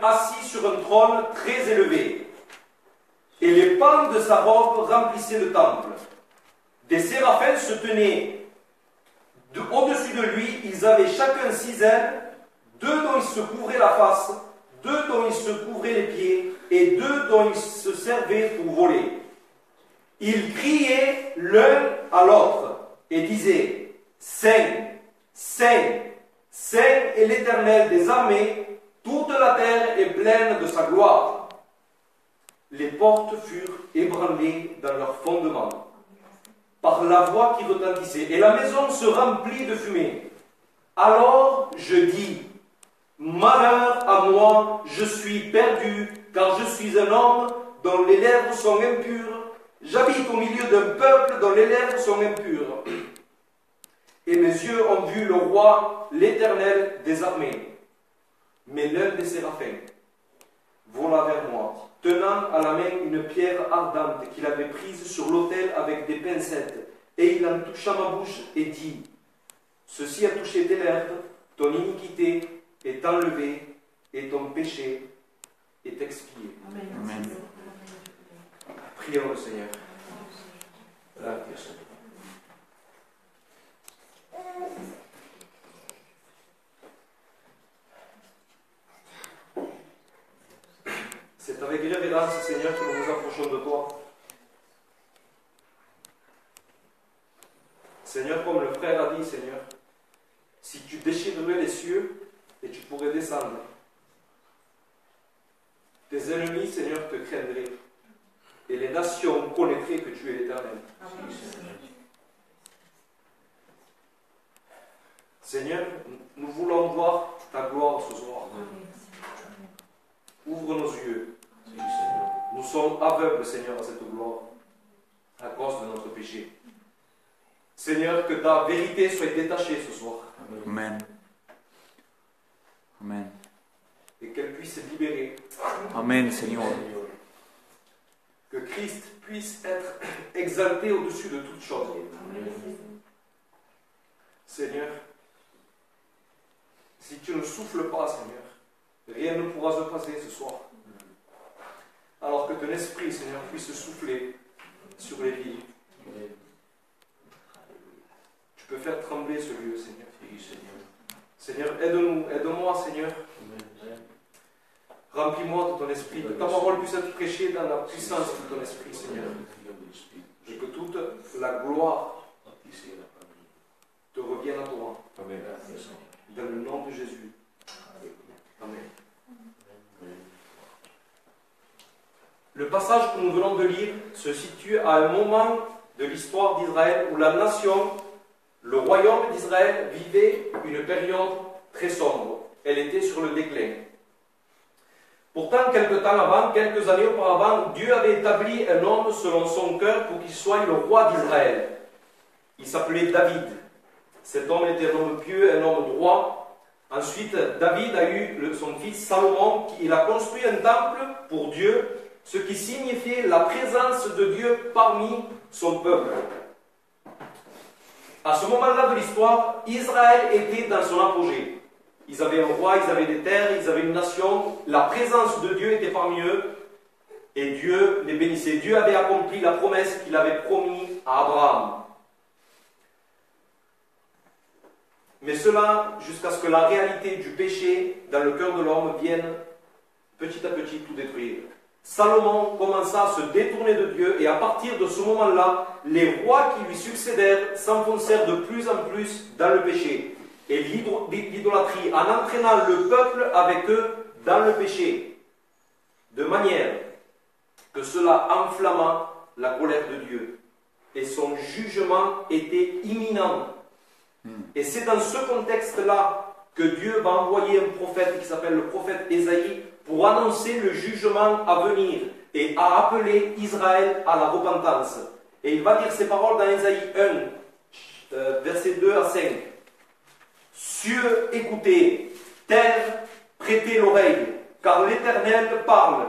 assis sur un trône très élevé, et les pans de sa robe remplissaient le temple. Des séraphins se tenaient au-dessus de lui, ils avaient chacun 6 ailes, 2 dont ils se couvraient la face, 2 dont ils se couvraient les pieds, et 2 dont ils se servaient pour voler. Ils criaient l'un à l'autre et disaient « Saint, Saint, Saint est l'Éternel des armées, toute la terre est pleine de sa gloire. » Les portes furent ébranlées dans leur fondement par la voix qui retentissait, et la maison se remplit de fumée. Alors je dis, malheur à moi, je suis perdu, car je suis un homme dont les lèvres sont impures. J'habite au milieu d'un peuple dont les lèvres sont impures. Et mes yeux ont vu le roi, l'Éternel des armées. Mais l'un des séraphins vola vers moi, tenant à la main une pierre ardente qu'il avait prise sur l'autel avec des pincettes, et il en toucha ma bouche et dit, « Ceci a touché tes lèvres, ton iniquité est enlevée, et ton péché est expié. » Amen. Prions le Seigneur. C'est avec révérence, Seigneur, que nous nous approchons de toi. Seigneur, comme le frère a dit, Seigneur, si tu déchirerais les cieux, et tu pourrais descendre, tes ennemis, Seigneur, te craindraient, et les nations connaîtraient que tu es l'Éternel. Seigneur, nous voulons voir ta gloire ce soir. Ouvre nos yeux. Nous sommes aveugles, Seigneur, à cette gloire, à cause de notre péché. Seigneur, que ta vérité soit détachée ce soir. Amen. Amen. Et qu'elle puisse se libérer. Amen, Seigneur. Que Christ puisse être exalté au-dessus de toutes choses. Seigneur, si tu ne souffles pas, Seigneur, rien ne pourra se passer ce soir. Alors que ton esprit, Seigneur, puisse souffler sur les vies. Tu peux faire trembler ce lieu, Seigneur. Seigneur, aide-nous, aide-moi, Seigneur. Remplis-moi de ton esprit, que ta parole puisse être prêchée dans la puissance de ton esprit, Seigneur. Et que toute la gloire te revienne à toi. Amen. Dans le nom de Jésus. Amen. Le passage que nous venons de lire se situe à un moment de l'histoire d'Israël où la nation, le royaume d'Israël, vivait une période très sombre. Elle était sur le déclin. Pourtant, quelque temps avant, quelques années auparavant, Dieu avait établi un homme selon son cœur pour qu'il soit le roi d'Israël. Il s'appelait David. Cet homme était un homme pieux, un homme droit. Ensuite, David a eu son fils Salomon, il a construit un temple pour Dieu, ce qui signifiait la présence de Dieu parmi son peuple. À ce moment-là de l'histoire, Israël était dans son apogée. Ils avaient un roi, ils avaient des terres, ils avaient une nation. La présence de Dieu était parmi eux et Dieu les bénissait. Dieu avait accompli la promesse qu'il avait promise à Abraham. Mais cela, jusqu'à ce que la réalité du péché dans le cœur de l'homme vienne petit à petit tout détruire. Salomon commença à se détourner de Dieu et à partir de ce moment-là, les rois qui lui succédèrent s'enfoncèrent de plus en plus dans le péché et l'idolâtrie, en entraînant le peuple avec eux dans le péché, de manière que cela enflamma la colère de Dieu et son jugement était imminent. Et c'est dans ce contexte-là que Dieu va envoyer un prophète qui s'appelle le prophète Ésaïe pour annoncer le jugement à venir et à appeler Israël à la repentance. Et il va dire ces paroles dans Ésaïe 1, versets 2 à 5. Cieux, écoutez, terre, prêtez l'oreille, car l'Éternel parle.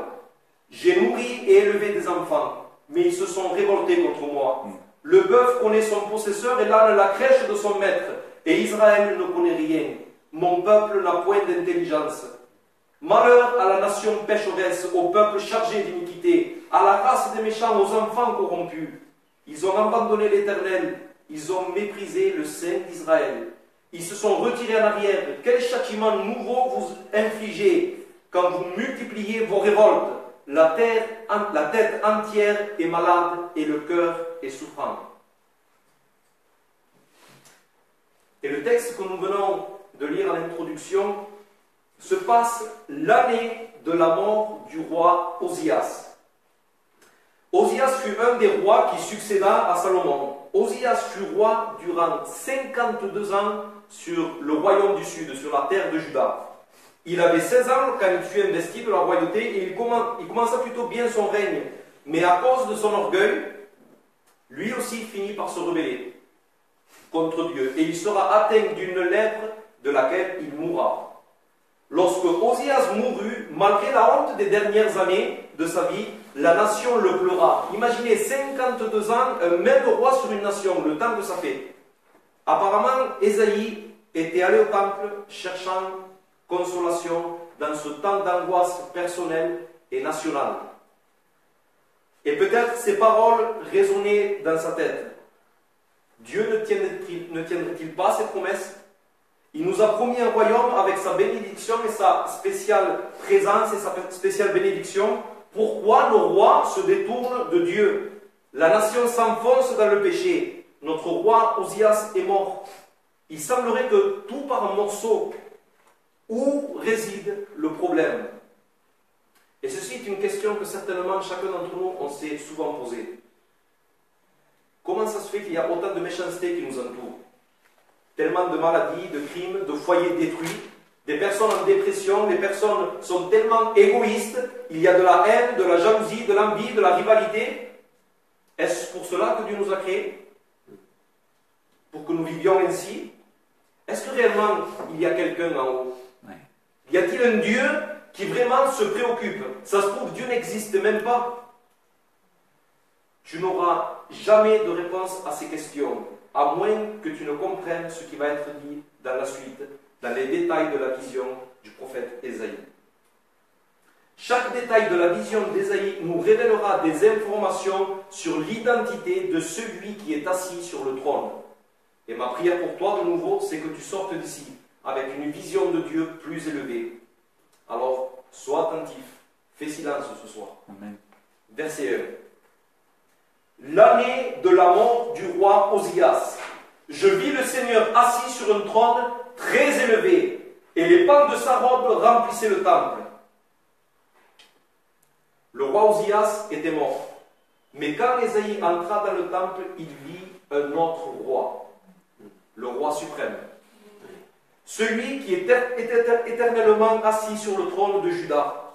J'ai nourri et élevé des enfants, mais ils se sont révoltés contre moi. Le bœuf connaît son possesseur et l'âne la crèche de son maître, et Israël ne connaît rien. Mon peuple n'a point d'intelligence. Malheur à la nation pécheresse, au peuple chargé d'iniquité, à la race des méchants, aux enfants corrompus. Ils ont abandonné l'Éternel, ils ont méprisé le Saint d'Israël. Ils se sont retirés en arrière. Quel châtiment nouveau vous infligez quand vous multipliez vos révoltes? La tête entière est malade et le cœur est souffrant. Et le texte que nous venons de lire en introduction se passe l'année de la mort du roi Osias. Osias fut un des rois qui succéda à Salomon. Osias fut roi durant 52 ans sur le royaume du sud, sur la terre de Juda. Il avait 16 ans quand il fut investi de la royauté et il commença plutôt bien son règne. Mais à cause de son orgueil, lui aussi finit par se rebeller contre Dieu. Et il sera atteint d'une lèpre de laquelle il mourra. Lorsque Osias mourut, malgré la honte des dernières années de sa vie, la nation le pleura. Imaginez 52 ans, un même roi sur une nation, le temps que ça fait. Apparemment, Ésaïe était allé au temple cherchant consolation dans ce temps d'angoisse personnelle et nationale. Et peut-être ces paroles résonnaient dans sa tête. Dieu ne tiendrait-il pas ses promesses? Il nous a promis un royaume avec sa bénédiction et sa spéciale présence et sa spéciale bénédiction. Pourquoi nos rois se détournent de Dieu? La nation s'enfonce dans le péché. Notre roi Osias est mort. Il semblerait que tout part en morceaux. Où réside le problème? Et ceci est une question que certainement chacun d'entre nous on s'est souvent posée. Comment ça se fait qu'il y a autant de méchanceté qui nous entoure? Tellement de maladies, de crimes, de foyers détruits, des personnes en dépression, les personnes sont tellement égoïstes, il y a de la haine, de la jalousie, de l'envie, de la rivalité. Est-ce pour cela que Dieu nous a créés? Pour que nous vivions ainsi? Est-ce que réellement il y a quelqu'un en haut? Y a-t-il un Dieu qui vraiment se préoccupe? Ça se trouve, Dieu n'existe même pas. Tu n'auras jamais de réponse à ces questions, à moins que tu ne comprennes ce qui va être dit dans la suite, dans les détails de la vision du prophète Ésaïe. Chaque détail de la vision d'Ésaïe nous révélera des informations sur l'identité de celui qui est assis sur le trône. Et ma prière pour toi, de nouveau, c'est que tu sortes d'ici avec une vision de Dieu plus élevée. Alors, sois attentif, fais silence ce soir. Amen. Verset 1. L'année de la mort du roi Osias, je vis le Seigneur assis sur un trône très élevé, et les pans de sa robe remplissaient le temple. Le roi Osias était mort, mais quand Ésaïe entra dans le temple, il vit un autre roi, le roi suprême. Celui qui était éternellement assis sur le trône de Juda.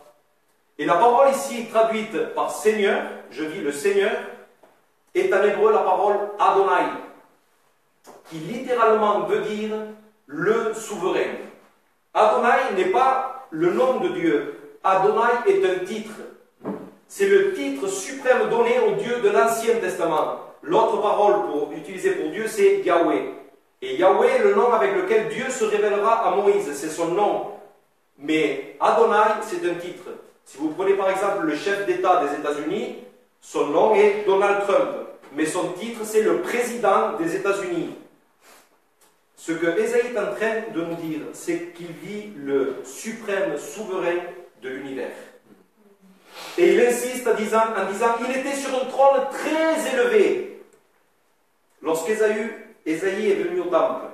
Et la parole ici traduite par Seigneur, je vis le Seigneur, est en hébreu la parole Adonai, qui littéralement veut dire le souverain. Adonai n'est pas le nom de Dieu. Adonai est un titre. C'est le titre suprême donné au Dieu de l'Ancien Testament. L'autre parole utilisée pour Dieu, c'est Yahweh. Et Yahweh est le nom avec lequel Dieu se révélera à Moïse, c'est son nom. Mais Adonai, c'est un titre. Si vous prenez par exemple le chef d'État des États-Unis, son nom est Donald Trump. Mais son titre, c'est le président des États-Unis. Ce que Ésaïe est en train de nous dire, c'est qu'il vit le suprême souverain de l'univers. Et il insiste en disant, il était sur un trône très élevé. Lorsqu'Ésaïe est venu au temple,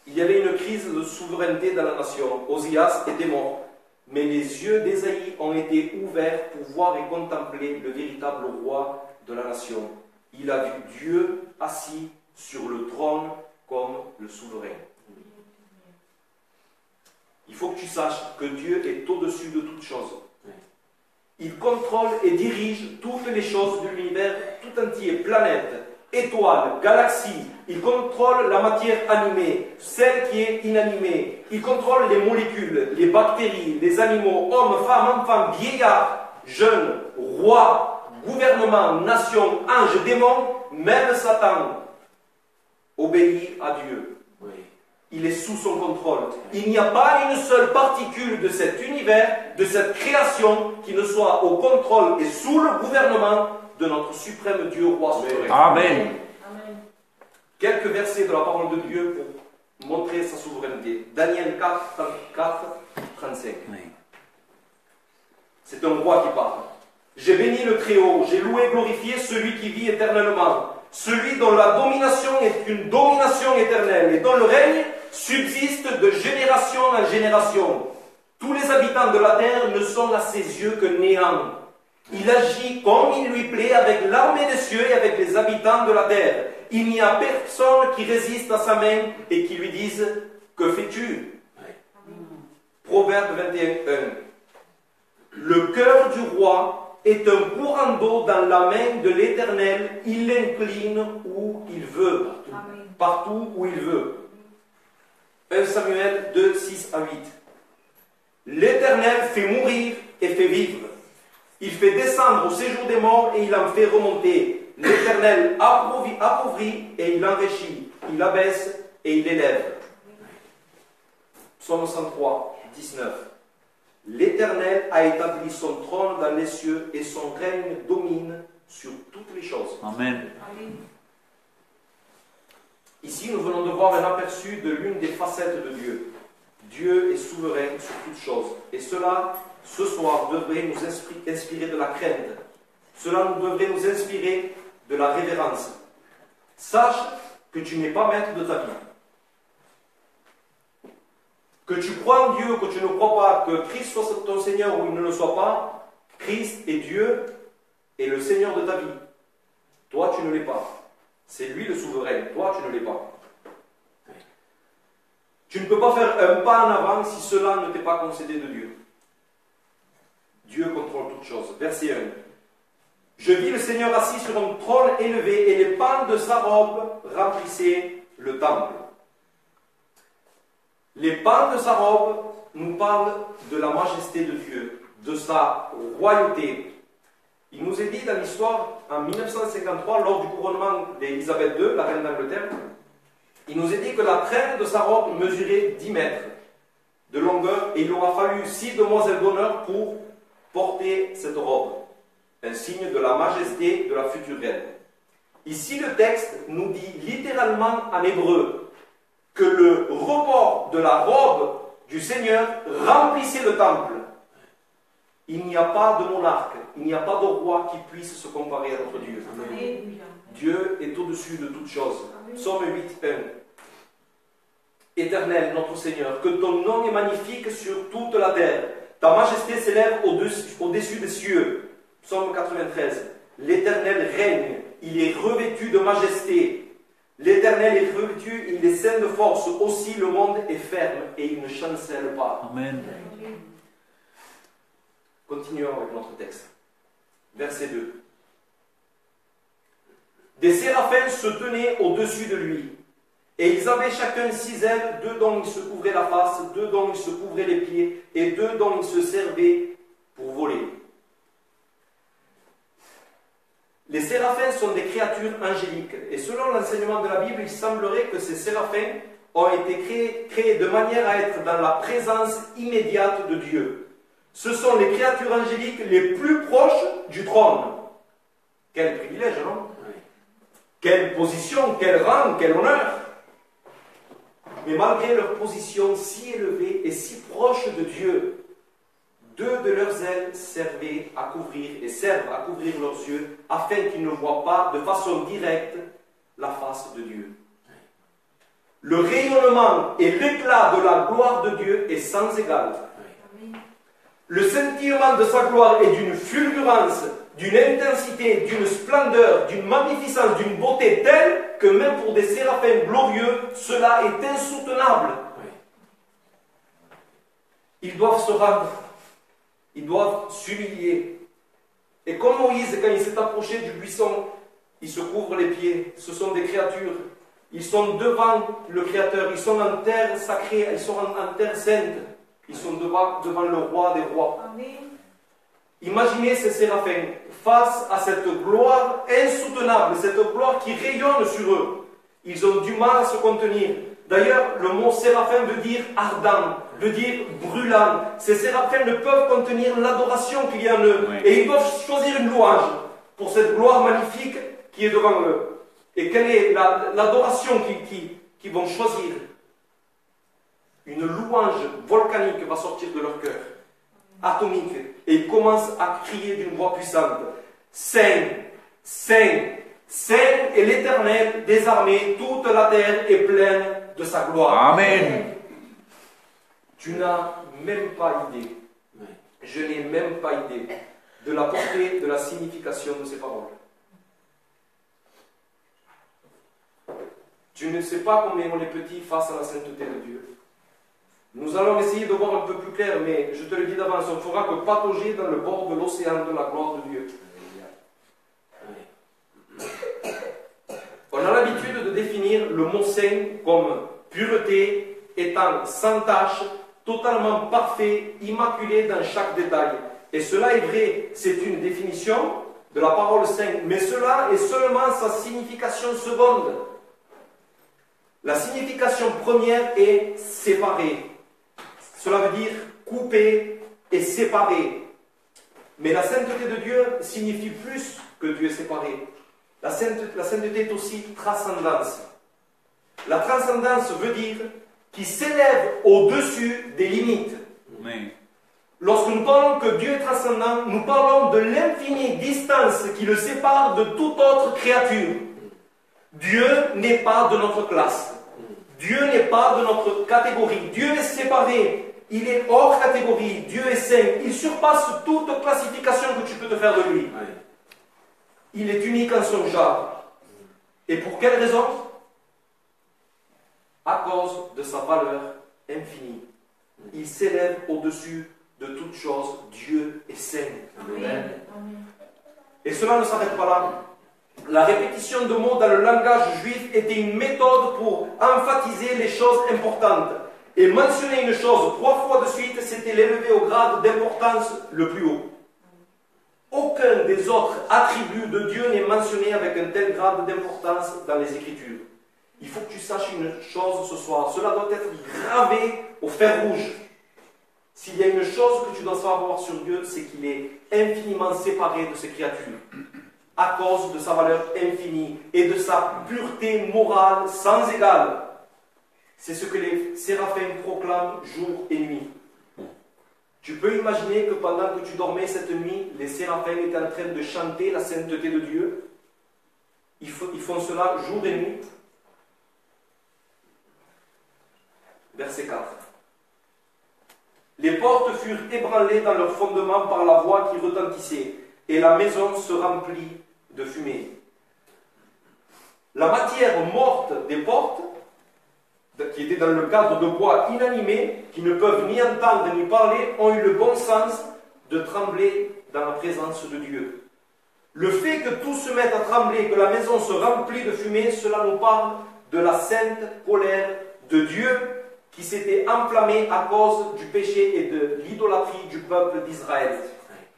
il y avait une crise de souveraineté dans la nation. Osias était mort. Mais les yeux d'Ésaïe ont été ouverts pour voir et contempler le véritable roi de la nation. Il a vu Dieu assis sur le trône comme le souverain. Il faut que tu saches que Dieu est au-dessus de toutes choses. Il contrôle et dirige toutes les choses de l'univers tout entier, planètes, étoiles, galaxies. Il contrôle la matière animée, celle qui est inanimée. Il contrôle les molécules, les bactéries, les animaux, hommes, femmes, enfants, vieillards, jeunes, rois, gouvernements, nations, anges, démons, même Satan obéit à Dieu. il est sous son contrôle. Il n'y a pas une seule particule de cet univers, de cette création, qui ne soit au contrôle et sous le gouvernement de notre suprême Dieu, roi souverain. Amen. Quelques versets de la parole de Dieu pour montrer sa souveraineté. Daniel 4, 34, 35. C'est un roi qui parle. J'ai béni le Très-Haut, j'ai loué et glorifié celui qui vit éternellement, celui dont la domination est une domination éternelle et dont le règne subsiste de génération en génération. Tous les habitants de la terre ne sont à ses yeux que néant. Il agit comme il lui plaît avec l'armée des cieux et avec les habitants de la terre. Il n'y a personne qui résiste à sa main et qui lui dise « Que fais-tu » Proverbe 21, 1. Le cœur du roi est un courant d'eau dans la main de l'Éternel. Il l'incline où il veut, partout où il veut. 1 Samuel 2, 6 à 8. L'Éternel fait mourir et fait vivre. Il fait descendre au séjour des morts et il en fait remonter. L'Éternel appauvrit et il enrichit. Il abaisse et il élève. Psaume 103, 19. L'Éternel a établi son trône dans les cieux et son règne domine sur toutes les choses. Amen. Ici, nous venons de voir un aperçu de l'une des facettes de Dieu. Dieu est souverain sur toutes choses. Et cela, ce soir, devrait nous inspirer de la crainte. Cela devrait nous inspirer de la révérence. Sache que tu n'es pas maître de ta vie. Que tu crois en Dieu, que tu ne crois pas, que Christ soit ton Seigneur ou il ne le soit pas, Christ est Dieu et le Seigneur de ta vie. Toi, tu ne l'es pas. C'est lui le souverain. Toi, tu ne l'es pas. Tu ne peux pas faire un pas en avant si cela ne t'est pas concédé de Dieu. Dieu contrôle toutes choses. Verset 1. Je vis le Seigneur assis sur un trône élevé et les pans de sa robe remplissaient le temple. Les pans de sa robe nous parlent de la majesté de Dieu, de sa royauté. Il nous est dit dans l'histoire, en 1953, lors du couronnement d'Élisabeth II, la reine d'Angleterre, il nous est dit que la traîne de sa robe mesurait 10 mètres de longueur et il aura fallu 6 demoiselles d'honneur pour porter cette robe, un signe de la majesté de la future reine. Ici, le texte nous dit littéralement en hébreu que le rebord de la robe du Seigneur remplissait le temple. Il n'y a pas de monarque, il n'y a pas de roi qui puisse se comparer à notre Dieu. Amen. Dieu est au-dessus de toutes choses. Psaume 8, 1. Éternel, notre Seigneur, que ton nom est magnifique sur toute la terre. Ta majesté s'élève au-dessus des cieux. Psaume 93. L'Éternel règne, il est revêtu de majesté. L'Éternel est revêtu, il est saint de force. Aussi le monde est ferme et il ne chancelle pas. Amen. Continuons avec notre texte. Verset 2. Des séraphins se tenaient au-dessus de lui, et ils avaient chacun 6 ailes, 2 dont ils se couvraient la face, 2 dont ils se couvraient les pieds, et 2 dont ils se servaient pour voler. Les séraphins sont des créatures angéliques, et selon l'enseignement de la Bible, il semblerait que ces séraphins ont été créés de manière à être dans la présence immédiate de Dieu. Ce sont les créatures angéliques les plus proches du trône. Quel privilège, non? Quelle position, quel rang, quel honneur. Mais malgré leur position si élevée et si proche de Dieu, 2 de leurs ailes servaient à couvrir et servent à couvrir leurs yeux afin qu'ils ne voient pas de façon directe la face de Dieu. Le rayonnement et l'éclat de la gloire de Dieu est sans égal. Le scintillement de sa gloire est d'une fulgurance, d'une intensité, d'une splendeur, d'une magnificence, d'une beauté telle que même pour des séraphins glorieux, cela est insoutenable. Ils doivent se rendre, ils doivent s'humilier. Et comme Moïse, quand il s'est approché du buisson, il se couvre les pieds. Ce sont des créatures. Ils sont devant le Créateur, ils sont en terre sacrée, ils sont en terre sainte. Ils sont devant le roi des rois. Amen. Imaginez ces séraphins face à cette gloire insoutenable, cette gloire qui rayonne sur eux. Ils ont du mal à se contenir. D'ailleurs, le mot séraphin veut dire ardent, veut dire brûlant. Ces séraphins ne peuvent contenir l'adoration qu'il y a en eux. Oui. Et ils doivent choisir une louange pour cette gloire magnifique qui est devant eux. Et quelle est l'adoration qu'ils vont choisir? Une louange volcanique va sortir de leur cœur, atomique, et ils commencent à crier d'une voix puissante. Saint, Saint, Saint est l'Éternel des armées, toute la terre est pleine de sa gloire. Amen. Tu n'as même pas idée, je n'ai même pas idée de la portée, de la signification de ces paroles. Tu ne sais pas combien on est petit face à la sainteté de Dieu. Nous allons essayer de voir un peu plus clair, mais je te le dis d'avance, on ne fera que patauger dans le bord de l'océan de la gloire de Dieu. On a l'habitude de définir le mot saint comme pureté, étant sans tache, totalement parfait, immaculé dans chaque détail. Et cela est vrai, c'est une définition de la parole saint, mais cela est seulement sa signification seconde. La signification première est séparé. Cela veut dire couper et séparer. Mais la sainteté de Dieu signifie plus que Dieu est séparé. La sainteté est aussi transcendance. La transcendance veut dire qu'il s'élève au-dessus des limites. Amen. Lorsque nous parlons que Dieu est transcendant, nous parlons de l'infinie distance qui le sépare de toute autre créature. Dieu n'est pas de notre classe. Dieu n'est pas de notre catégorie. Dieu est séparé. Il est hors catégorie. Dieu est saint. Il surpasse toute classification que tu peux te faire de lui. Il est unique en son genre. Et pour quelle raison? À cause de sa valeur infinie. Il s'élève au-dessus de toute chose. Dieu est saint. Amen. Et cela ne s'arrête pas là. La répétition de mots dans le langage juif était une méthode pour emphasiser les choses importantes. Et mentionner une chose 3 fois de suite, c'était l'élever au grade d'importance le plus haut. Aucun des autres attributs de Dieu n'est mentionné avec un tel grade d'importance dans les Écritures. Il faut que tu saches une chose ce soir. Cela doit être gravé au fer rouge. S'il y a une chose que tu dois savoir sur Dieu, c'est qu'il est infiniment séparé de ses créatures. À cause de sa valeur infinie et de sa pureté morale sans égale. C'est ce que les séraphins proclament jour et nuit. Tu peux imaginer que pendant que tu dormais cette nuit, les séraphins étaient en train de chanter la sainteté de Dieu. Ils font cela jour et nuit. Verset 4. Les portes furent ébranlées dans leur fondement par la voix qui retentissait, et la maison se remplit de fumée. La matière morte des portes, qui était dans le cadre de bois inanimés, qui ne peuvent ni entendre ni parler, ont eu le bon sens de trembler dans la présence de Dieu. Le fait que tout se mette à trembler, que la maison se remplit de fumée, cela nous parle de la sainte colère de Dieu qui s'était enflammée à cause du péché et de l'idolâtrie du peuple d'Israël.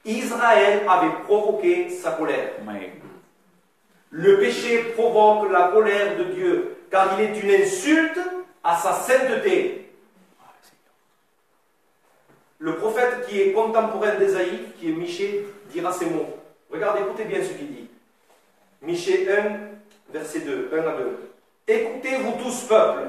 Israël avait provoqué sa colère. Amen. Le péché provoque la colère de Dieu, car il est une insulte à sa sainteté. Le prophète qui est contemporain d'Ésaïe, qui est Michée, dira ces mots. Regardez, écoutez bien ce qu'il dit. Michée 1, verset 2, 1 à 2. Écoutez-vous tous, peuple,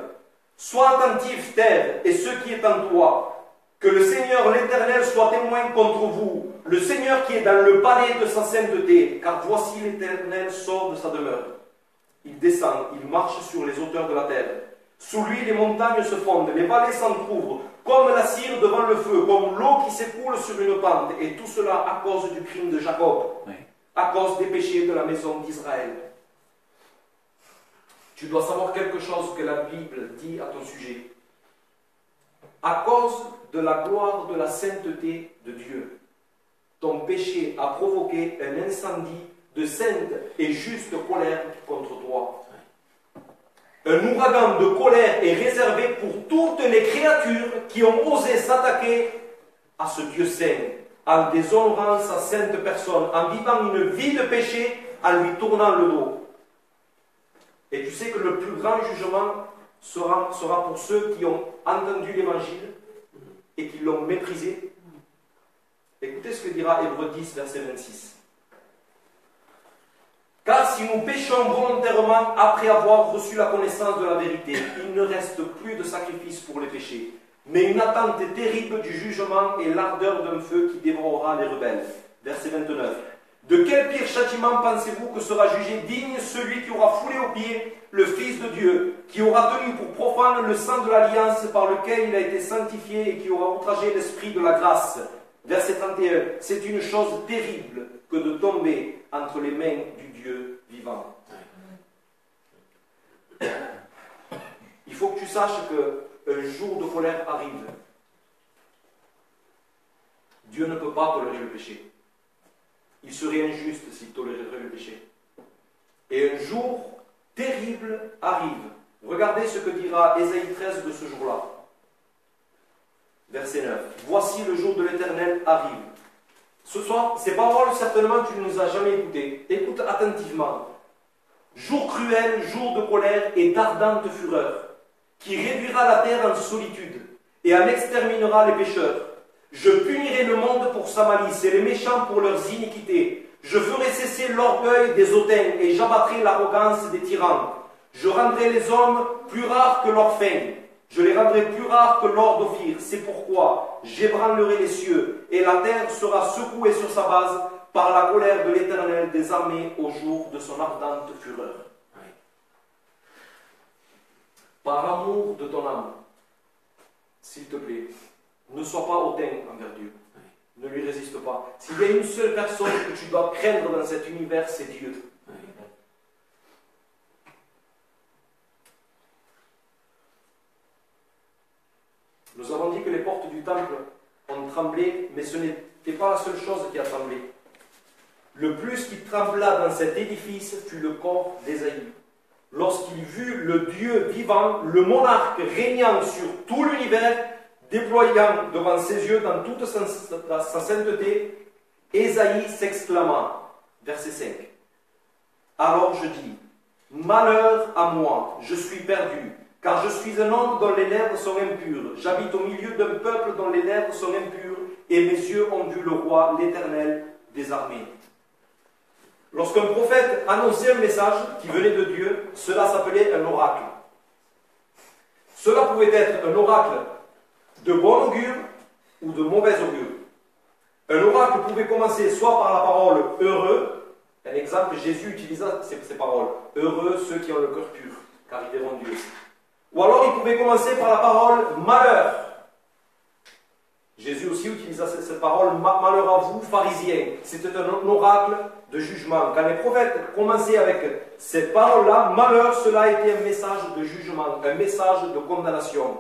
sois attentifs, terre, et ceux qui est en toi. Que le Seigneur l'Éternel soit témoin contre vous, le Seigneur qui est dans le palais de sa sainteté, car voici l'Éternel sort de sa demeure. Il descend, il marche sur les hauteurs de la terre. Sous lui, les montagnes se fondent, les vallées s'entr'ouvrent, comme la cire devant le feu, comme l'eau qui s'écoule sur une pente, et tout cela à cause du crime de Jacob, à cause des péchés de la maison d'Israël. Tu dois savoir quelque chose que la Bible dit à ton sujet. À cause de la gloire de la sainteté de Dieu, ton péché a provoqué un incendie de sainte et juste colère contre toi. Un ouragan de colère est réservé pour toutes les créatures qui ont osé s'attaquer à ce Dieu saint, en déshonorant sa sainte personne, en vivant une vie de péché, en lui tournant le dos. Et tu sais que le plus grand jugement sera pour ceux qui ont entendu l'évangile et qui l'ont méprisé. Écoutez ce que dira Hébreux 10, verset 26. Car si nous péchons volontairement après avoir reçu la connaissance de la vérité, il ne reste plus de sacrifice pour les péchés, mais une attente terrible du jugement et l'ardeur d'un feu qui dévorera les rebelles. Verset 29. De quel pire châtiment pensez-vous que sera jugé digne celui qui aura foulé aux pieds le Fils de Dieu, qui aura tenu pour profane le sang de l'alliance par lequel il a été sanctifié et qui aura outragé l'esprit de la grâce. Verset 31. C'est une chose terrible que de tomber entre les mains du Dieu vivant. Il faut que tu saches qu'un jour de colère arrive. Dieu ne peut pas tolérer le péché. Il serait injuste s'il tolérerait le péché. Et un jour terrible arrive. Regardez ce que dira Ésaïe 13 de ce jour-là. Verset 9. Voici le jour de l'Éternel arrive. Ce soir, ces paroles, certainement, tu ne nous as jamais écoutées. Écoute attentivement. Jour cruel, jour de colère et d'ardente fureur, qui réduira la terre en solitude et en exterminera les pécheurs. Je punirai le monde pour sa malice et les méchants pour leurs iniquités. Je ferai cesser l'orgueil des hautains et j'abattrai l'arrogance des tyrans. Je rendrai les hommes plus rares que l'or fin. Je les rendrai plus rares que l'or d'Ophir. C'est pourquoi j'ébranlerai les cieux et la terre sera secouée sur sa base par la colère de l'Éternel des armées au jour de son ardente fureur. Par amour de ton âme, s'il te plaît, ne sois pas hautain envers Dieu. Ne lui résiste pas. S'il y a une seule personne que tu dois craindre dans cet univers, c'est Dieu. Nous avons dit que les portes du temple ont tremblé, mais ce n'était pas la seule chose qui a tremblé. Le plus qui trembla dans cet édifice fut le corps d'Ésaïe. Lorsqu'il vit le Dieu vivant, le monarque régnant sur tout l'univers, déployant devant ses yeux dans toute sa sainteté, Ésaïe s'exclama, verset 5. Alors je dis, malheur à moi, je suis perdu, car je suis un homme dont les lèvres sont impures. J'habite au milieu d'un peuple dont les lèvres sont impures, et mes yeux ont vu le roi, l'Éternel des armées. Lorsqu'un prophète annonçait un message qui venait de Dieu, cela s'appelait un oracle. Cela pouvait être un oracle de bon augure ou de mauvais augure. Un oracle pouvait commencer soit par la parole « heureux », un exemple, Jésus utilisa ces paroles « heureux ceux qui ont le cœur pur, car ils verront Dieu ». Ou alors il pouvait commencer par la parole « malheur ». Jésus aussi utilisa cette parole « malheur à vous, pharisiens ». C'était un oracle de jugement. Quand les prophètes commençaient avec cette parole-là, « malheur », cela était un message de jugement, un message de condamnation.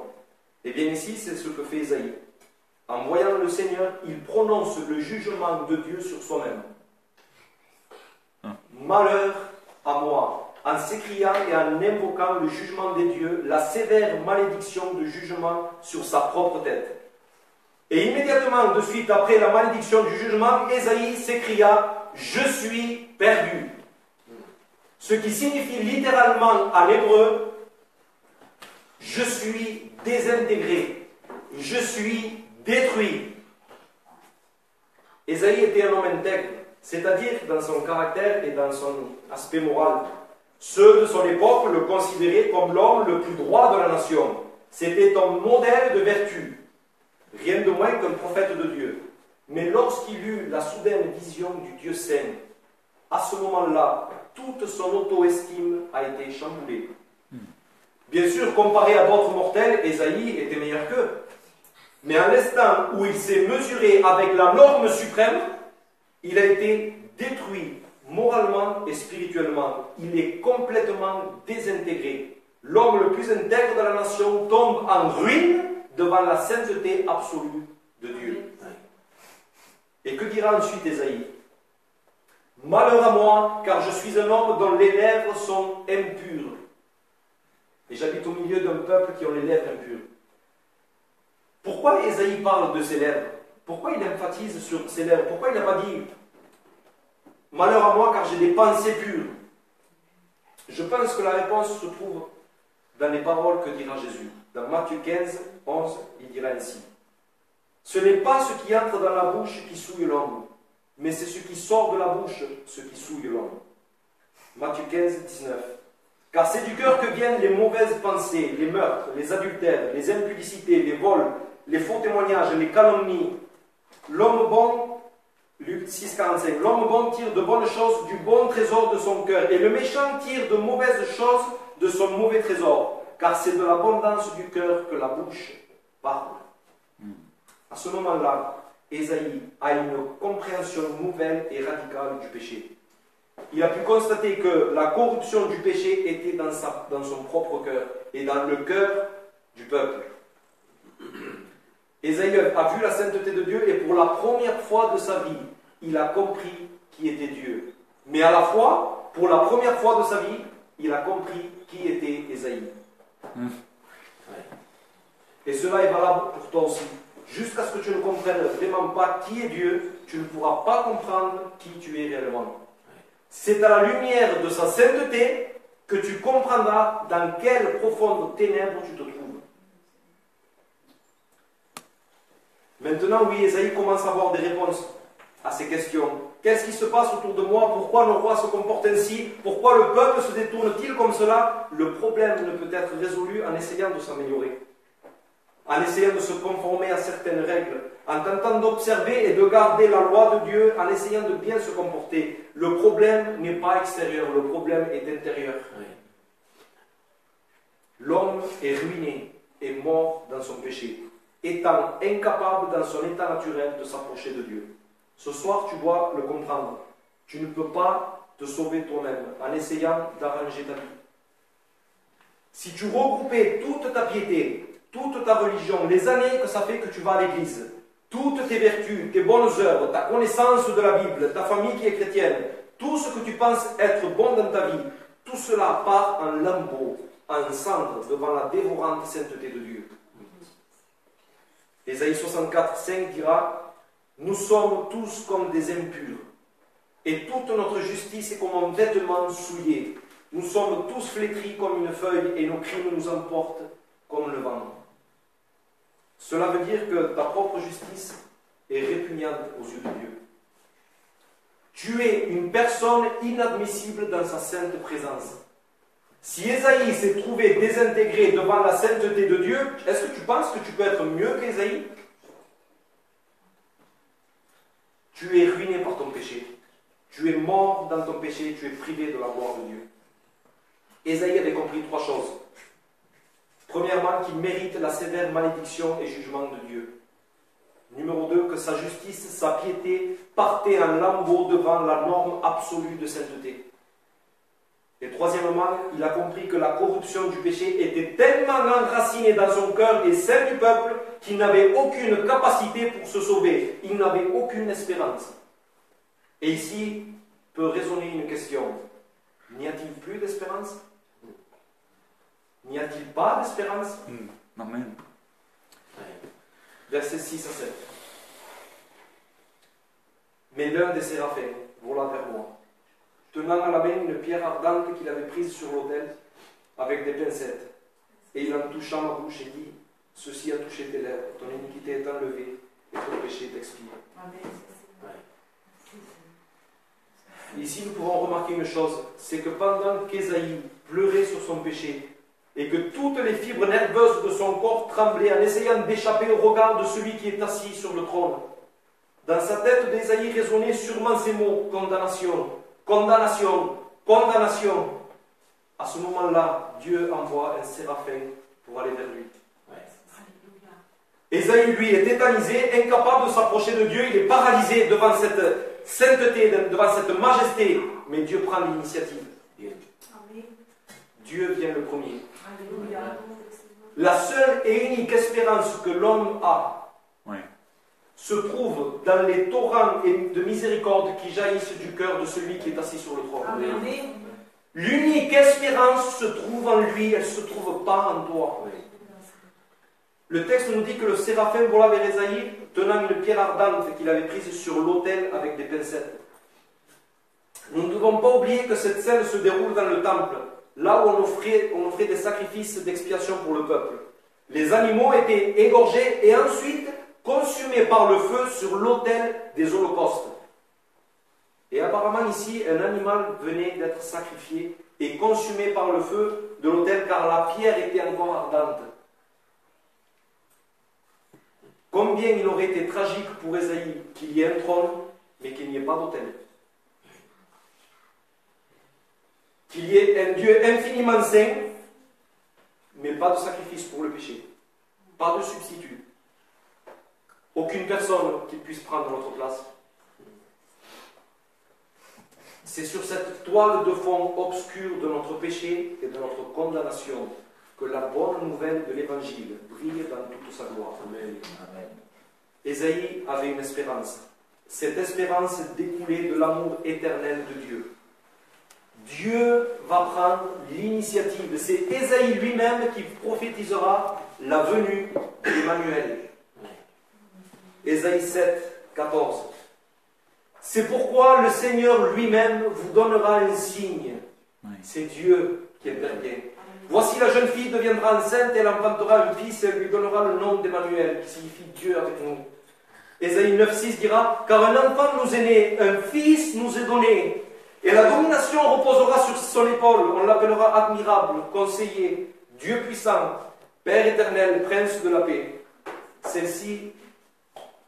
Et bien ici, c'est ce que fait Ésaïe. En voyant le Seigneur, il prononce le jugement de Dieu sur soi-même. Malheur à moi, en s'écriant et en invoquant le jugement des dieux, la sévère malédiction de jugement sur sa propre tête. Et immédiatement de suite après la malédiction du jugement, Ésaïe s'écria « Je suis perdu ». Ce qui signifie littéralement en hébreu « Je suis désintégré, je suis détruit ». Ésaïe était un homme intègre, c'est-à-dire dans son caractère et dans son aspect moral. Ceux de son époque le considéraient comme l'homme le plus droit de la nation. C'était un modèle de vertu, rien de moins qu'un prophète de Dieu. Mais lorsqu'il eut la soudaine vision du Dieu saint, à ce moment-là, toute son auto-estime a été chamboulée. Bien sûr, comparé à d'autres mortels, Ésaïe était meilleur qu'eux. Mais à l'instant où il s'est mesuré avec la norme suprême, il a été détruit moralement et spirituellement. Il est complètement désintégré. L'homme le plus intègre de la nation tombe en ruine devant la sainteté absolue de Dieu. Et que dira ensuite Ésaïe? Malheur à moi, car je suis un homme dont les lèvres sont impures. Et j'habite au milieu d'un peuple qui ont les lèvres impures. Pourquoi Ésaïe parle de ses lèvres? Pourquoi il emphatise sur ses lèvres? Pourquoi il n'a pas dit malheur à moi car j'ai des pensées pures? Je pense que la réponse se trouve dans les paroles que dira Jésus. Dans Matthieu 15, 11, il dira ainsi. Ce n'est pas ce qui entre dans la bouche qui souille l'homme, mais c'est ce qui sort de la bouche, ce qui souille l'homme. Matthieu 15, 19. Car c'est du cœur que viennent les mauvaises pensées, les meurtres, les adultères, les impudicités, les vols, les faux témoignages, les calomnies. L'homme bon, Luc 6, 45, l'homme bon tire de bonnes choses du bon trésor de son cœur, et le méchant tire de mauvaises choses de son mauvais trésor, car c'est de l'abondance du cœur que la bouche parle. À ce moment-là, Ésaïe a une compréhension nouvelle et radicale du péché. Il a pu constater que la corruption du péché était dans son propre cœur et dans le cœur du peuple. Ésaïe a vu la sainteté de Dieu et pour la première fois de sa vie, il a compris qui était Dieu. Mais à la fois, pour la première fois de sa vie, il a compris qui était Ésaïe. Et cela est valable pour toi aussi. Jusqu'à ce que tu ne comprennes vraiment pas qui est Dieu, tu ne pourras pas comprendre qui tu es réellement. C'est à la lumière de sa sainteté que tu comprendras dans quelles profondes ténèbres tu te trouves. Maintenant, oui, Ésaïe commence à avoir des réponses à ces questions. Qu'est-ce qui se passe autour de moi? Pourquoi nos rois se comportent ainsi? Pourquoi le peuple se détourne-t-il comme cela? Le problème ne peut être résolu en essayant de s'améliorer, en essayant de se conformer à certaines règles, en tentant d'observer et de garder la loi de Dieu, en essayant de bien se comporter. Le problème n'est pas extérieur, le problème est intérieur. L'homme est ruiné et mort dans son péché, étant incapable dans son état naturel de s'approcher de Dieu. Ce soir, tu dois le comprendre. Tu ne peux pas te sauver toi-même en essayant d'arranger ta vie. Si tu regroupais toute ta piété, toute ta religion, les années que ça fait que tu vas à l'église, toutes tes vertus, tes bonnes œuvres, ta connaissance de la Bible, ta famille qui est chrétienne, tout ce que tu penses être bon dans ta vie, tout cela part en lambeaux, en cendres devant la dévorante sainteté de Dieu. Ésaïe 64, 5 dira « Nous sommes tous comme des impurs, et toute notre justice est comme un vêtement souillé. Nous sommes tous flétris comme une feuille, et nos crimes nous emportent comme le vent. » Cela veut dire que ta propre justice est répugnante aux yeux de Dieu. Tu es une personne inadmissible dans sa sainte présence. Si Ésaïe s'est trouvé désintégré devant la sainteté de Dieu, est-ce que tu penses que tu peux être mieux qu'Ésaïe? Tu es ruiné par ton péché. Tu es mort dans ton péché, tu es privé de la gloire de Dieu. Ésaïe avait compris trois choses. Premièrement, qu'il mérite la sévère malédiction et jugement de Dieu. Numéro 2, que sa justice, sa piété partaient en lambeaux devant la norme absolue de sainteté. Et troisièmement, il a compris que la corruption du péché était tellement enracinée dans son cœur et celle du peuple qu'il n'avait aucune capacité pour se sauver. Il n'avait aucune espérance. Et ici peut résonner une question. N'y a-t-il plus d'espérance? N'y a-t-il pas d'espérance? Amen. Versets 6 à 7. Mais l'un des séraphins vola vers moi, tenant à la main une pierre ardente qu'il avait prise sur l'autel avec des pincettes. Et il en toucha ma bouche et dit, ceci a touché tes lèvres, ton iniquité est enlevée et ton péché est expié. Ici, nous pouvons remarquer une chose, c'est que pendant qu'Ésaïe pleurait sur son péché, et que toutes les fibres nerveuses de son corps tremblaient en essayant d'échapper au regard de celui qui est assis sur le trône, dans sa tête d'Ésaïe résonnaient sûrement ces mots, condamnation, condamnation, condamnation. À ce moment-là, Dieu envoie un séraphin pour aller vers lui. Ésaïe, lui, est tétanisé, incapable de s'approcher de Dieu, il est paralysé devant cette sainteté, devant cette majesté, mais Dieu prend l'initiative. Dieu vient le premier. La seule et unique espérance que l'homme a se trouve dans les torrents de miséricorde qui jaillissent du cœur de celui qui est assis sur le trône. L'unique espérance se trouve en lui, elle ne se trouve pas en toi. Le texte nous dit que le séraphin vola vers Ésaïe, tenant une pierre ardente qu'il avait prise sur l'autel avec des pincettes. Nous ne devons pas oublier que cette scène se déroule dans le temple. là où on offrait des sacrifices d'expiation pour le peuple. Les animaux étaient égorgés et ensuite consumés par le feu sur l'autel des holocaustes. Et apparemment ici, un animal venait d'être sacrifié et consumé par le feu de l'autel car la pierre était encore ardente. Combien il aurait été tragique pour Ésaïe qu'il y ait un trône, mais qu'il n'y ait pas d'autel. Qu'il y ait un Dieu infiniment saint, mais pas de sacrifice pour le péché. Pas de substitut. Aucune personne qui puisse prendre notre place. C'est sur cette toile de fond obscure de notre péché et de notre condamnation que la bonne nouvelle de l'Évangile brille dans toute sa gloire. Amen. Amen. Ésaïe avait une espérance. Cette espérance découlait de l'amour éternel de Dieu. Dieu va prendre l'initiative. C'est Ésaïe lui-même qui prophétisera la venue d'Emmanuel. Ésaïe 7, 14. C'est pourquoi le Seigneur lui-même vous donnera un signe. C'est Dieu qui intervient. Voici la jeune fille deviendra enceinte, elle enfantera un fils et elle lui donnera le nom d'Emmanuel, qui signifie Dieu avec nous. Ésaïe 9,6 dira, car un enfant nous est né, un fils nous est donné, et la domination reposera sur son épaule. On l'appellera admirable, conseiller, Dieu puissant, Père éternel, prince de la paix. Celle-ci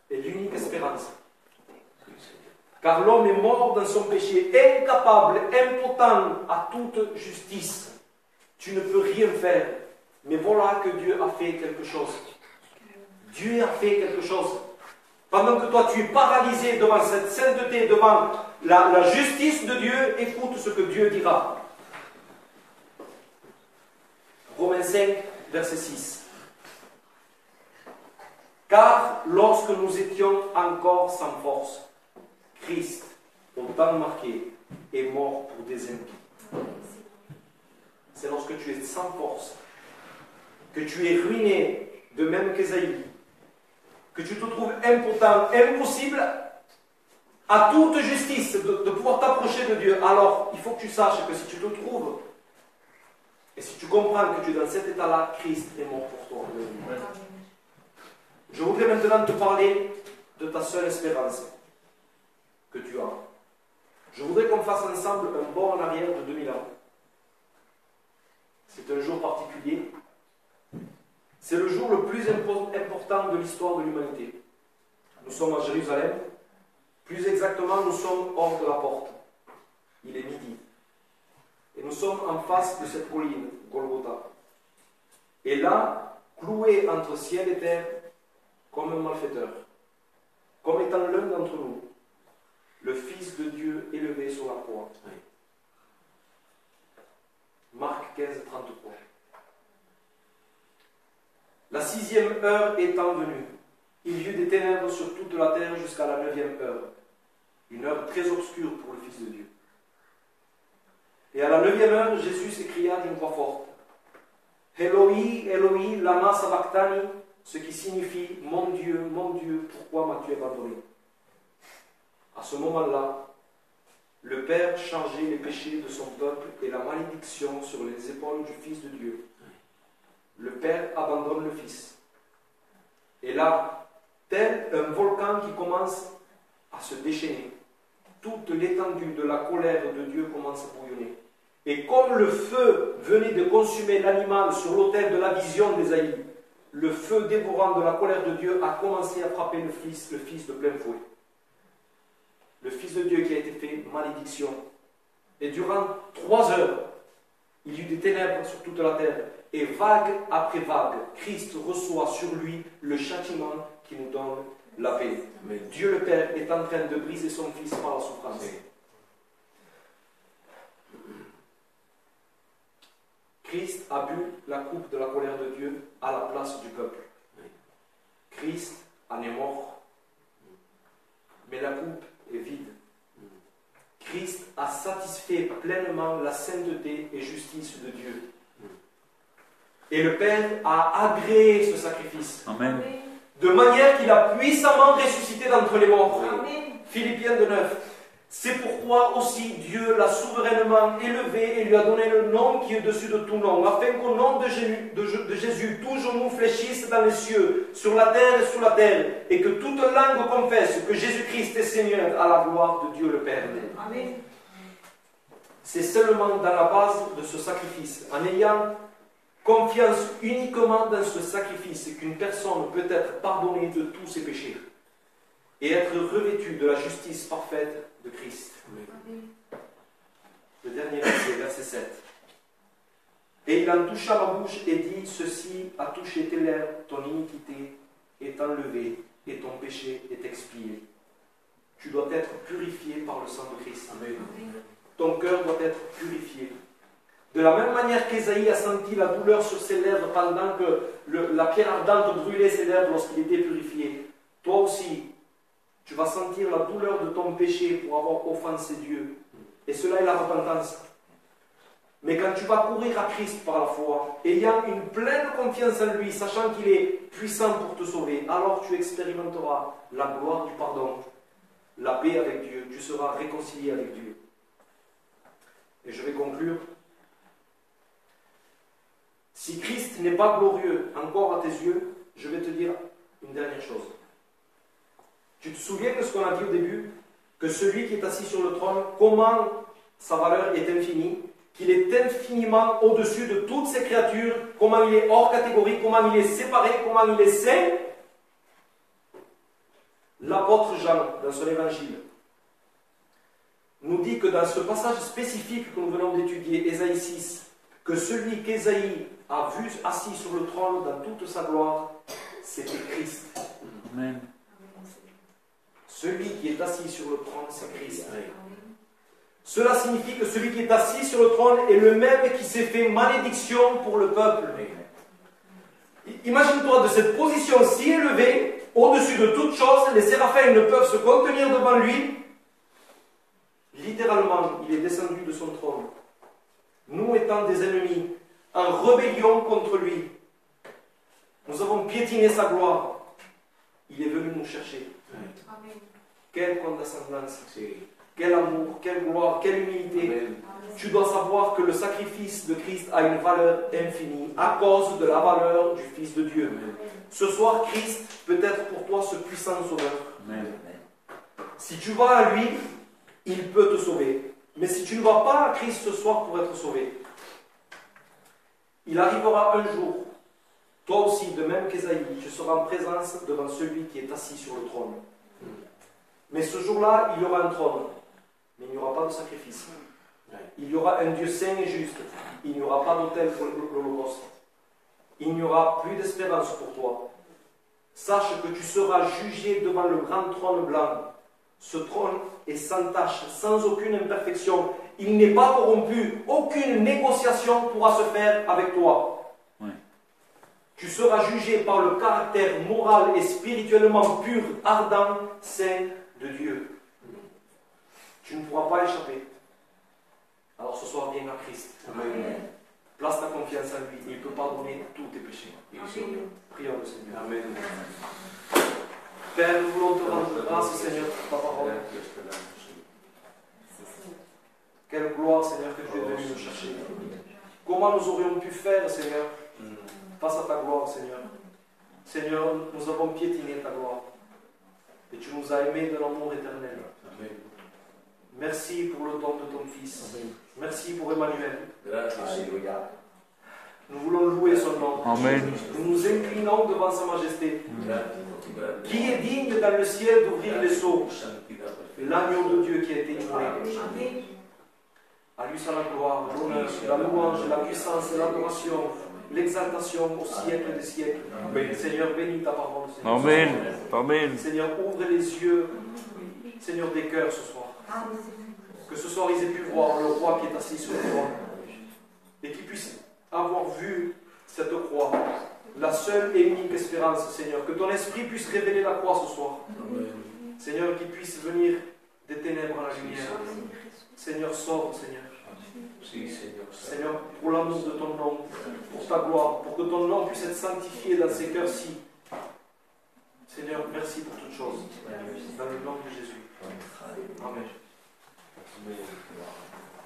est l'unique espérance. Car l'homme est mort dans son péché, incapable, impotent à toute justice. Tu ne peux rien faire. Mais voilà que Dieu a fait quelque chose. Dieu a fait quelque chose. Pendant que toi tu es paralysé devant cette sainteté, devant la justice de Dieu, écoute ce que Dieu dira. Romains 5, verset 6. Car lorsque nous étions encore sans force, Christ, au temps marqué, est mort pour des impies. C'est lorsque tu es sans force, que tu es ruiné, de même qu'Ésaïe, que tu te trouves impotent, impossible à toute justice de pouvoir t'approcher de Dieu. Alors, il faut que tu saches que si tu te trouves, et si tu comprends que tu es dans cet état-là, Christ est mort pour toi. Je voudrais maintenant te parler de ta seule espérance que tu as. Je voudrais qu'on fasse ensemble un bond en arrière de 2000 ans. C'est un jour particulier. C'est le jour le plus important de l'histoire de l'humanité. Nous sommes à Jérusalem. Plus exactement, nous sommes hors de la porte. Il est midi. Et nous sommes en face de cette colline, Golgotha. Et là, cloué entre ciel et terre, comme un malfaiteur, comme étant l'un d'entre nous, le Fils de Dieu élevé sur la croix. Marc 15, 33. La 6e heure étant venue, il y eut des ténèbres sur toute la terre jusqu'à la 9e heure. Une heure très obscure pour le Fils de Dieu. Et à la 9e heure, Jésus s'écria d'une voix forte, Eloi, Eloi, lama sabachthani, ce qui signifie mon Dieu, pourquoi m'as-tu abandonné? À ce moment-là, le Père chargeait les péchés de son peuple et la malédiction sur les épaules du Fils de Dieu. Le Père abandonne le Fils. Et là, tel un volcan qui commence à se déchaîner, toute l'étendue de la colère de Dieu commence à bouillonner. Et comme le feu venait de consumer l'animal sur l'autel de la vision d'Ésaïe, le feu dévorant de la colère de Dieu a commencé à frapper le Fils de plein fouet. Le Fils de Dieu qui a été fait malédiction. Et durant 3 heures, il y eut des ténèbres sur toute la terre. Et vague après vague, Christ reçoit sur lui le châtiment qui nous donne la paix. Mais Dieu le Père est en train de briser son Fils par la souffrance. Christ a bu la coupe de la colère de Dieu à la place du peuple. Christ en est mort. Mais la coupe est vide. Christ a satisfait pleinement la sainteté et justice de Dieu. Et le Père a agréé ce sacrifice. Amen. De manière qu'il a puissamment ressuscité d'entre les morts. Amen. Philippiens 2,9. C'est pourquoi aussi Dieu l'a souverainement élevé et lui a donné le nom qui est au-dessus de tout nom, afin qu'au nom de Jésus, tout genou fléchisse dans les cieux, sur la terre et sous la terre, et que toute langue confesse que Jésus-Christ est Seigneur à la gloire de Dieu le Père. Amen. C'est seulement dans la base de ce sacrifice, en ayant confiance uniquement dans ce sacrifice, qu'une personne peut être pardonnée de tous ses péchés et être revêtue de la justice parfaite de Christ. Amen. Le dernier verset, verset 7. Et il en toucha la bouche et dit, ceci a touché tes lèvres, ton iniquité est enlevée et ton péché est expié. Tu dois être purifié par le sang de Christ. Amen. Ton cœur doit être purifié. De la même manière qu'Ésaïe a senti la douleur sur ses lèvres pendant que la pierre ardente brûlait ses lèvres lorsqu'il était purifié, toi aussi, tu vas sentir la douleur de ton péché pour avoir offensé Dieu. Et cela est la repentance. Mais quand tu vas courir à Christ par la foi, ayant une pleine confiance en lui, sachant qu'il est puissant pour te sauver, alors tu expérimenteras la gloire du pardon, la paix avec Dieu, tu seras réconcilié avec Dieu. Et je vais conclure. Si Christ n'est pas glorieux encore à tes yeux, je vais te dire une dernière chose. Tu te souviens de ce qu'on a dit au début? Que celui qui est assis sur le trône, comment sa valeur est infinie, qu'il est infiniment au-dessus de toutes ces créatures, comment il est hors catégorie, comment il est séparé, comment il est saint. L'apôtre Jean, dans son évangile, nous dit que dans ce passage spécifique que nous venons d'étudier, Ésaïe 6, que celui qu'Ésaïe a vu assis sur le trône dans toute sa gloire, c'était Christ. Amen. Celui qui est assis sur le trône, c'est Christ. Cela signifie que celui qui est assis sur le trône est le même qui s'est fait malédiction pour le peuple. Imagine-toi de cette position si élevée, au-dessus de toute chose, les séraphins ne peuvent se contenir devant lui. Littéralement, il est descendu de son trône. Nous étant des ennemis, en rébellion contre lui, nous avons piétiné sa gloire. Il est venu nous chercher. Amen. Quelle condescendance, quel amour, quelle gloire, quelle humilité. Tu dois savoir que le sacrifice de Christ a une valeur infinie à cause de la valeur du Fils de Dieu. Ce soir, Christ peut être pour toi ce puissant sauveur. Amen. Si tu vas à lui, il peut te sauver. Mais si tu ne vas pas à Christ ce soir pour être sauvé, il arrivera un jour, toi aussi, de même qu'Ésaïe, tu seras en présence devant celui qui est assis sur le trône. Mais ce jour-là, il y aura un trône, mais il n'y aura pas de sacrifice. Il y aura un Dieu saint et juste. Il n'y aura pas d'autel pour l'Holocauste. Il n'y aura plus d'espérance pour toi. Sache que tu seras jugé devant le grand trône blanc. Ce trône est sans tache, sans aucune imperfection. Il n'est pas corrompu. Aucune négociation pourra se faire avec toi. Oui. Tu seras jugé par le caractère moral et spirituellement pur, ardent, saint de Dieu. Tu ne pourras pas échapper. Alors ce soir, viens à Christ. Amen. Place ta confiance en lui. Il peut pardonner tous tes péchés. Amen. Prions le Seigneur. Amen. Père, nous voulons te rendre grâce, Seigneur, pour ta parole. Quelle gloire, Seigneur, que tu es venu nous chercher. Comment nous aurions pu faire, Seigneur, face à ta gloire, Seigneur. Seigneur, nous avons piétiné ta gloire. Et tu nous as aimés d'un amour éternel. Amen. Merci pour le don de ton Fils. Amen. Merci pour Emmanuel. Alléluia. Nous voulons louer son nom. Amen. Nous nous inclinons devant sa majesté. Grazie. Qui est digne dans le ciel d'ouvrir les sceaux? L'agneau de Dieu qui a été immolé. Amen. À lui soit la gloire, l'honneur, la louange, la puissance, l'adoration, l'exaltation au siècle des siècles. Seigneur, bénis ta parole. Seigneur. Amen. Amen. Seigneur, ouvre les yeux, Seigneur, des cœurs ce soir. Amen. Que ce soir ils aient pu voir le roi qui est assis sur le trône. Et qu'ils puissent avoir vu cette croix, la seule et unique espérance, Seigneur. Que ton esprit puisse révéler la croix ce soir. Seigneur, qu'il puisse venir des ténèbres à la lumière. Seigneur, sauve, Seigneur. Seigneur, pour l'amour de ton nom, pour ta gloire, pour que ton nom puisse être sanctifié dans ces cœurs-ci. Seigneur, merci pour toutes choses. Dans le nom de Jésus. Amen. Amen.